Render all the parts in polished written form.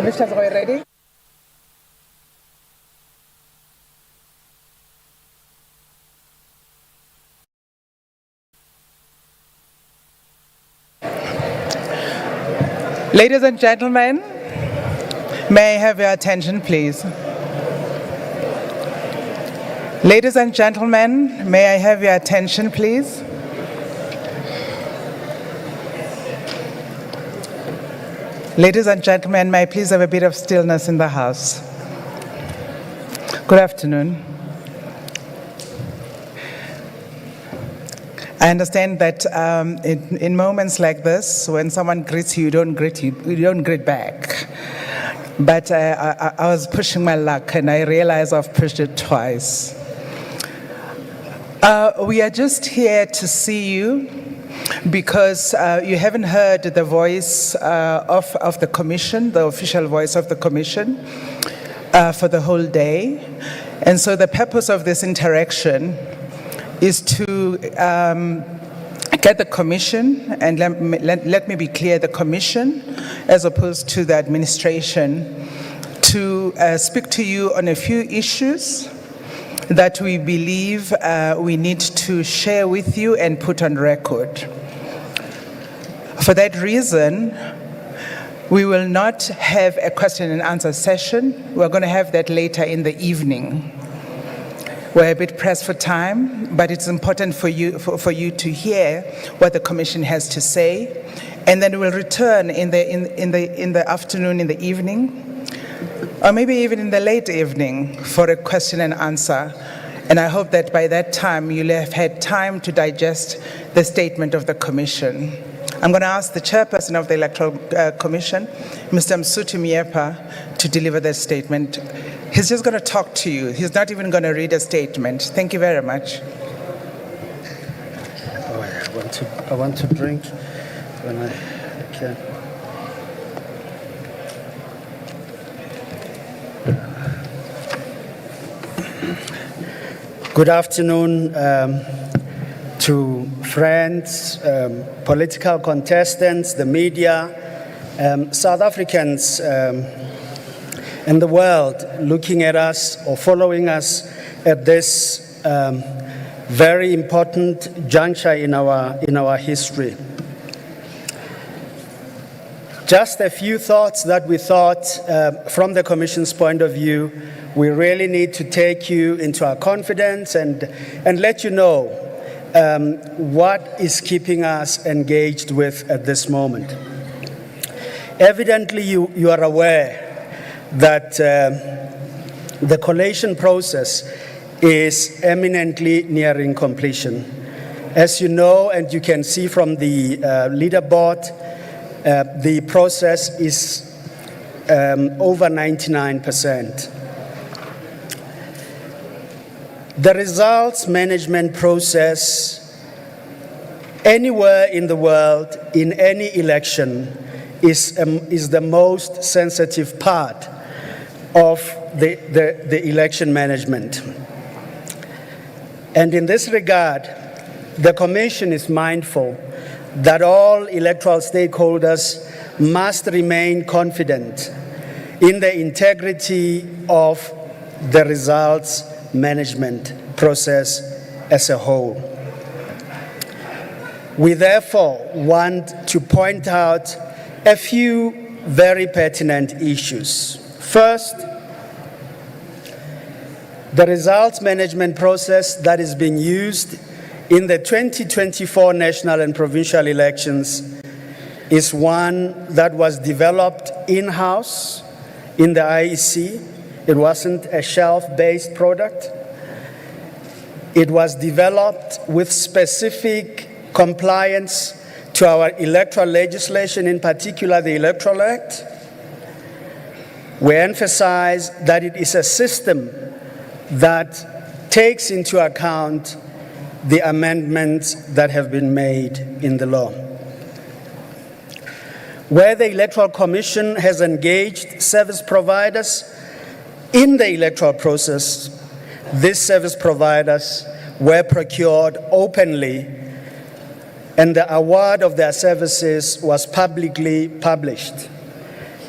Commissioners, are you ready? Ladies and gentlemen, may I have your attention, please? Ladies and gentlemen, may I have your attention, please? Ladies and gentlemen, may I please have a bit of stillness in the House? Good afternoon. I understand that in moments like this, when someone greets you, you don't greet back. But I was pushing my luck, and I realized I've pushed it twice. We are just here to see you because you haven't heard the voice of the Commission, the official voice of the Commission, for the whole day. And so the purpose of this interaction is to get the Commission, and let me be clear, the Commission, as opposed to the administration, to speak to you on a few issues that we believe we need to share with you and put on record. For that reason, we will not have a question and answer session. We're going to have that later in the evening. We're a bit pressed for time, but it's important for you to hear what the Commission has to say, and then we'll return in the afternoon, in the evening, or maybe even in the late evening for a question and answer. And I hope that by that time you'll have had time to digest the statement of the Commission. I'm going to ask the chairperson of the Electoral Commission, Mr. Msutu Miepa, to deliver that statement. He's just going to talk to you. He's not even going to read a statement. Thank you very much. Oh, I want to drink when I can. Good afternoon to friends, political contestants, the media, South Africans in the world looking at us or following us at this very important juncture in our history. Just a few thoughts that we thought from the Commission's point of view, we really need to take you into our confidence and let you know what is keeping us engaged with at this moment. Evidently, you are aware that the collation process is eminently nearing completion. As you know, and you can see from the leaderboard, the process is over 99%. The results management process anywhere in the world, in any election, is the most sensitive part of the election management. And in this regard, the Commission is mindful that all electoral stakeholders must remain confident in the integrity of the results management process as a whole. We therefore want to point out a few very pertinent issues. First, the results management process that is being used in the 2024 national and provincial elections is one that was developed in-house in the IEC. It wasn't a shelf-based product. It was developed with specific compliance to our electoral legislation, in particular the Electoral Act. We emphasize that it is a system that takes into account the amendments that have been made in the law. Where the Electoral Commission has engaged service providers in the electoral process, these service providers were procured openly, and the award of their services was publicly published.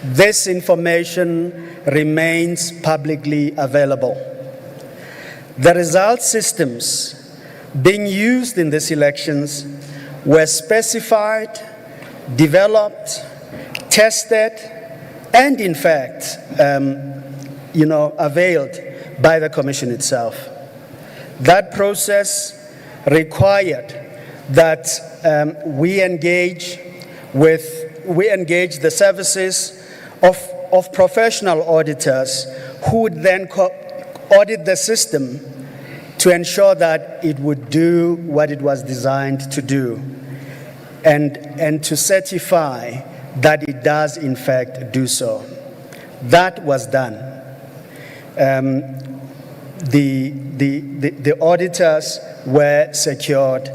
this information remains publicly available. The result systems being used in these elections were specified, developed, tested, and in fact, availed by the Commission itself. That process required that we engage the services of professional auditors who would then audit the system to ensure that it would do what it was designed to do, and to certify that it does in fact do so. That was done. The auditors were secured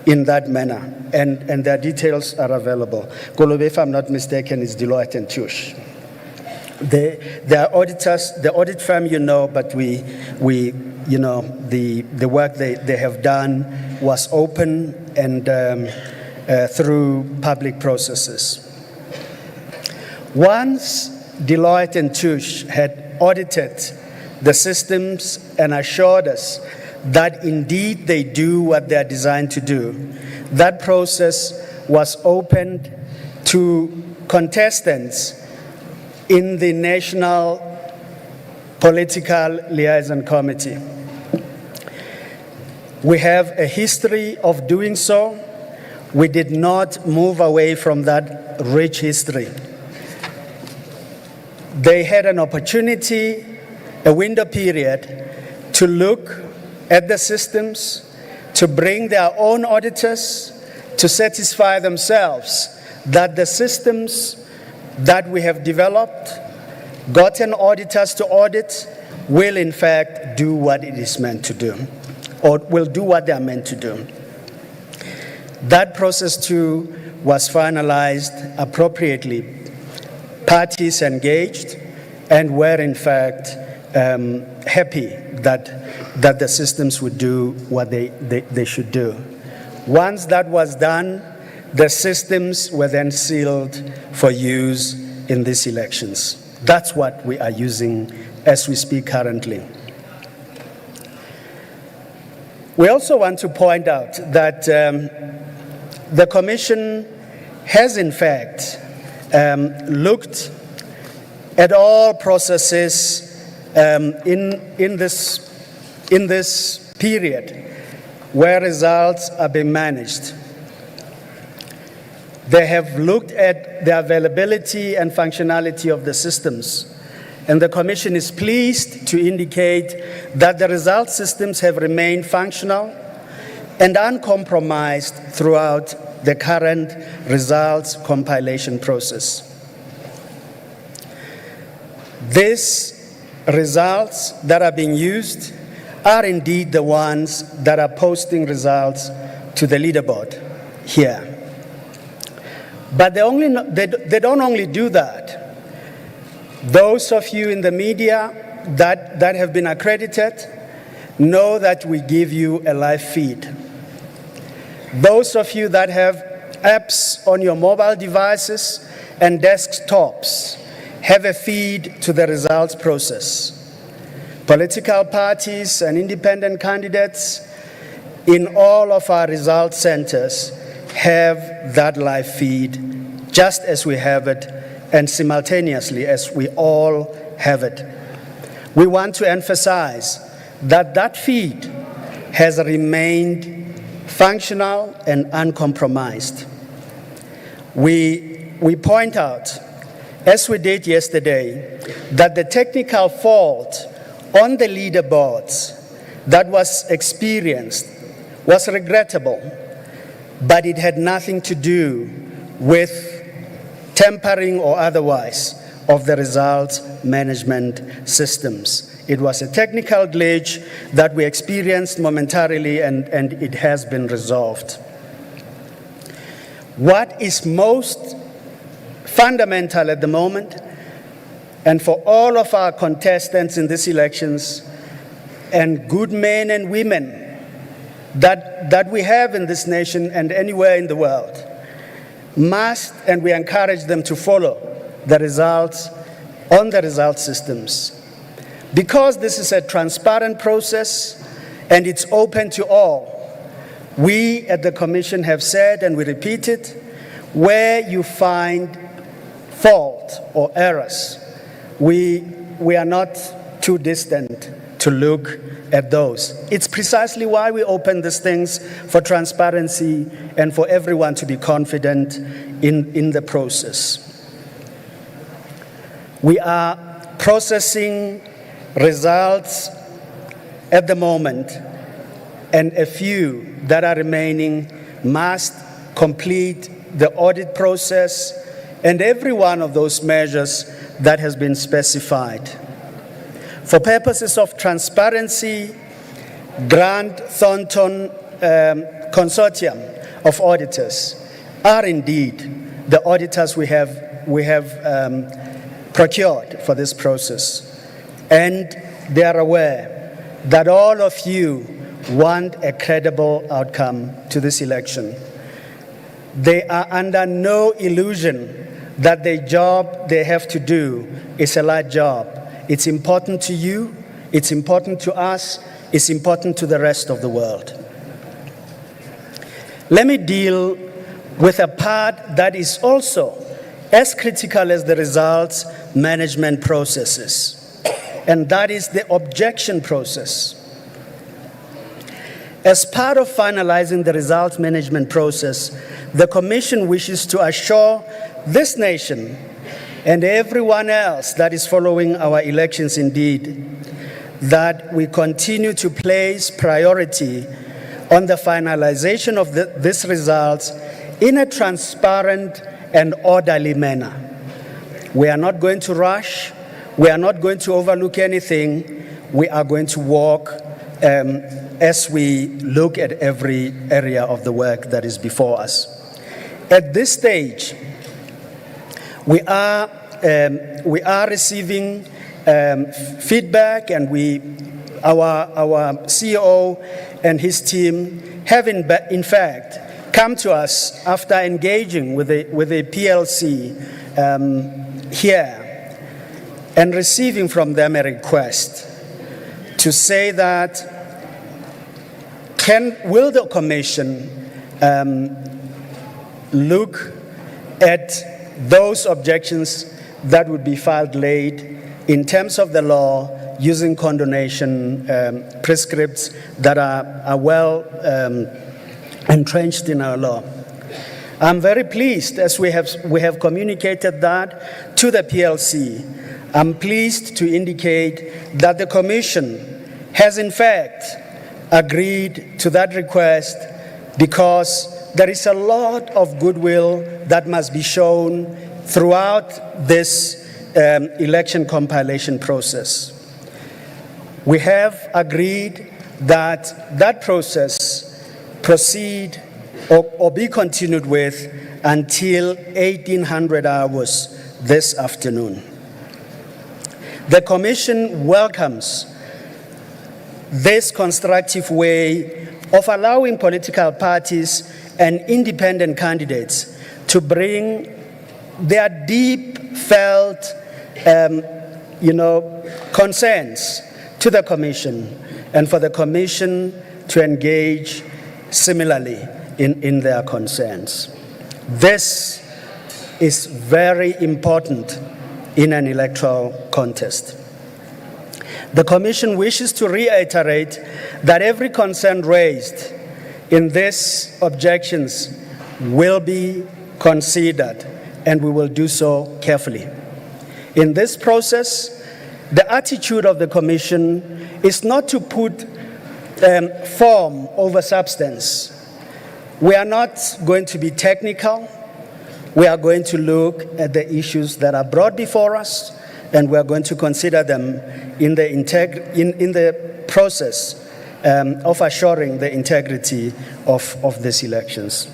in that manner, and their details are available. Kolobe, if I'm not mistaken, is Deloitte and Touche. The auditors, the audit firm, but the work they have done was open and through public processes. Once Deloitte and Touche had audited the systems and assured us that indeed they do what they are designed to do, that process was opened to contestants in the National Political Liaison Committee. We have a history of doing so. We did not move away from that rich history. They had an opportunity, a window period, to look at the systems, to bring their own auditors, to satisfy themselves that the systems that we have developed, gotten auditors to audit, will in fact do what it is meant to do, or will do what they are meant to do. That process too was finalized appropriately. Parties engaged and were in fact happy that the systems would do what they should do. Once that was done, the systems were then sealed for use in these elections. That's what we are using as we speak currently. We also want to point out that the Commission has in fact looked at all processes in this period where results are being managed. They have looked at the availability and functionality of the systems, and the Commission is pleased to indicate that the result systems have remained functional and uncompromised throughout the current results compilation process. These results that are being used are indeed the ones that are posting results to the leaderboard here. But they don't only do that. Those of you in the media that have been accredited know that we give you a live feed. Those of you that have apps on your mobile devices and desktops have a feed to the results process. Political parties and independent candidates in all of our result centers have that live feed just as we have it and simultaneously as we all have it. We want to emphasize that that feed has remained functional and uncompromised. We point out, as we did yesterday, that the technical fault on the leaderboards that was experienced was regrettable, but it had nothing to do with tampering or otherwise of the results management systems. It was a technical glitch that we experienced momentarily, and it has been resolved. What is most fundamental at the moment, and for all of our contestants in these elections, and good men and women that we have in this nation and anywhere in the world, must, and we encourage them to follow, the results on the result systems. Because this is a transparent process and it's open to all, we at the Commission have said, and we repeat it, where you find fault or errors, we are not too distant to look at those. It's precisely why we open these things, for transparency and for everyone to be confident in the process. We are processing results at the moment, and a few that are remaining must complete the audit process and every one of those measures that has been specified. For purposes of transparency, Grant Thornton Consortium of Auditors are indeed the auditors we have procured for this process. And they are aware that all of you want a credible outcome to this election. They are under no illusion that the job they have to do is a light job. It's important to you, it's important to us, it's important to the rest of the world. Let me deal with a part that is also as critical as the results management processes, and that is the objection process. As part of finalizing the results management process, the Commission wishes to assure this nation and everyone else that is following our elections indeed, that we continue to place priority on the finalization of these results in a transparent and orderly manner. We are not going to rush. We are not going to overlook anything. We are going to walk as we look at every area of the work that is before us. At this stage, we are receiving feedback, and our CEO and his team have in fact come to us after engaging with the PLC here and receiving from them a request to say that will the Commission look at those objections that would be filed late in terms of the law, using condonation prescripts that are well entrenched in our law. I'm very pleased, as we have communicated that to the PLC. I'm pleased to indicate that the Commission has in fact agreed to that request, because there is a lot of goodwill that must be shown throughout this election compilation process. We have agreed that that process proceed or be continued with until 1800 hours this afternoon. The Commission welcomes this constructive way of allowing political parties and independent candidates to bring their deep felt concerns to the Commission, and for the Commission to engage similarly in their concerns. This is very important in an electoral contest. The Commission wishes to reiterate that every concern raised in these objections will be considered, and we will do so carefully. In this process, the attitude of the Commission is not to put form over substance. We are not going to be technical. We are going to look at the issues that are brought before us, and we are going to consider them in the process of assuring the integrity of these elections.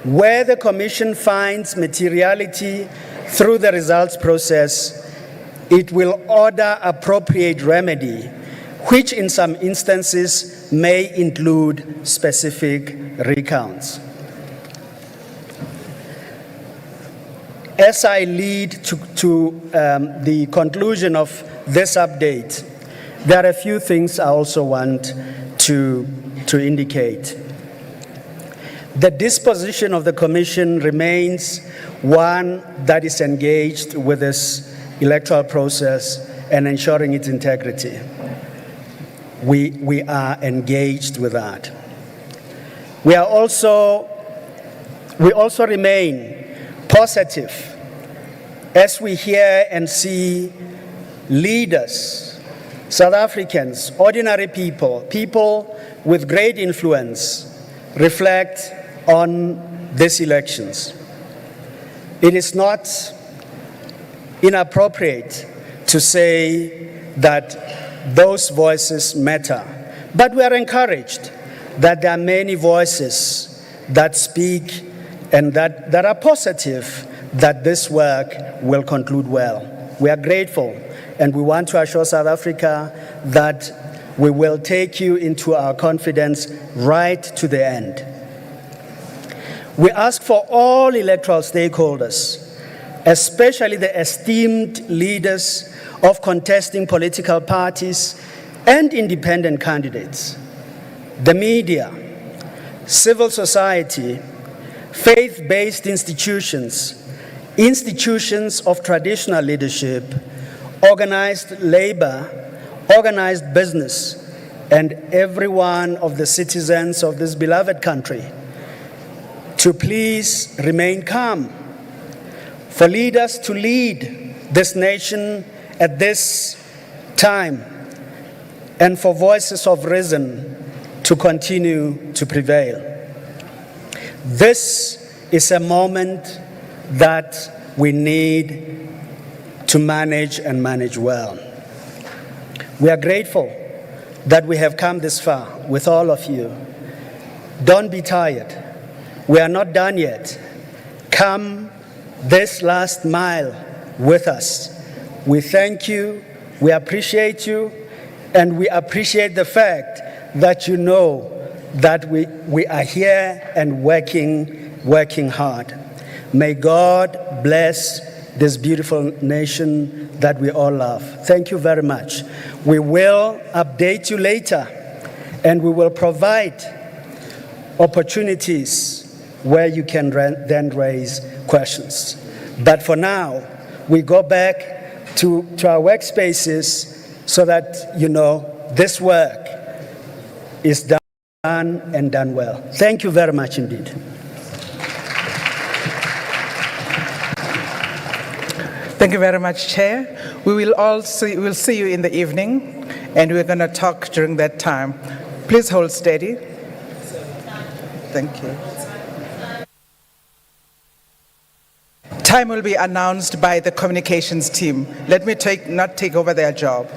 Where the Commission finds materiality through the results process, it will order appropriate remedy, which in some instances may include specific recounts. as I lead to the conclusion of this update, there are a few things I also want to indicate. The disposition of the Commission remains one that is engaged with this electoral process and ensuring its integrity. We are engaged with that. We also remain positive as we hear and see leaders, South Africans, ordinary people, people with great influence reflect on these elections. It is not inappropriate to say that those voices matter, but we are encouraged that there are many voices that speak and that are positive that this work will conclude well. We are grateful, and we want to assure South Africa that we will take you into our confidence right to the end. We ask for all electoral stakeholders, especially the esteemed leaders of contesting political parties and independent candidates, the media, civil society, faith-based institutions, institutions of traditional leadership, organized labor, organized business, and every one of the citizens of this beloved country to please remain calm, for leaders to lead this nation at this time, and for voices of reason to continue to prevail. This is a moment that we need to manage and manage well. We are grateful that we have come this far with all of you. Don't be tired. We are not done yet. Come this last mile with us. We thank you, we appreciate you, and we appreciate the fact that you know that we are here and working hard. May God bless this beautiful nation that we all love. Thank you very much. We will update you later, and we will provide opportunities where you can then raise questions. But for now, we go back to our workspaces so that you know this work is done and done well. Thank you very much indeed. Thank you very much, Chair. We'll see you in the evening, and we're going to talk during that time. Please hold steady. Thank you. Time will be announced by the communications team. Let me not take over their job.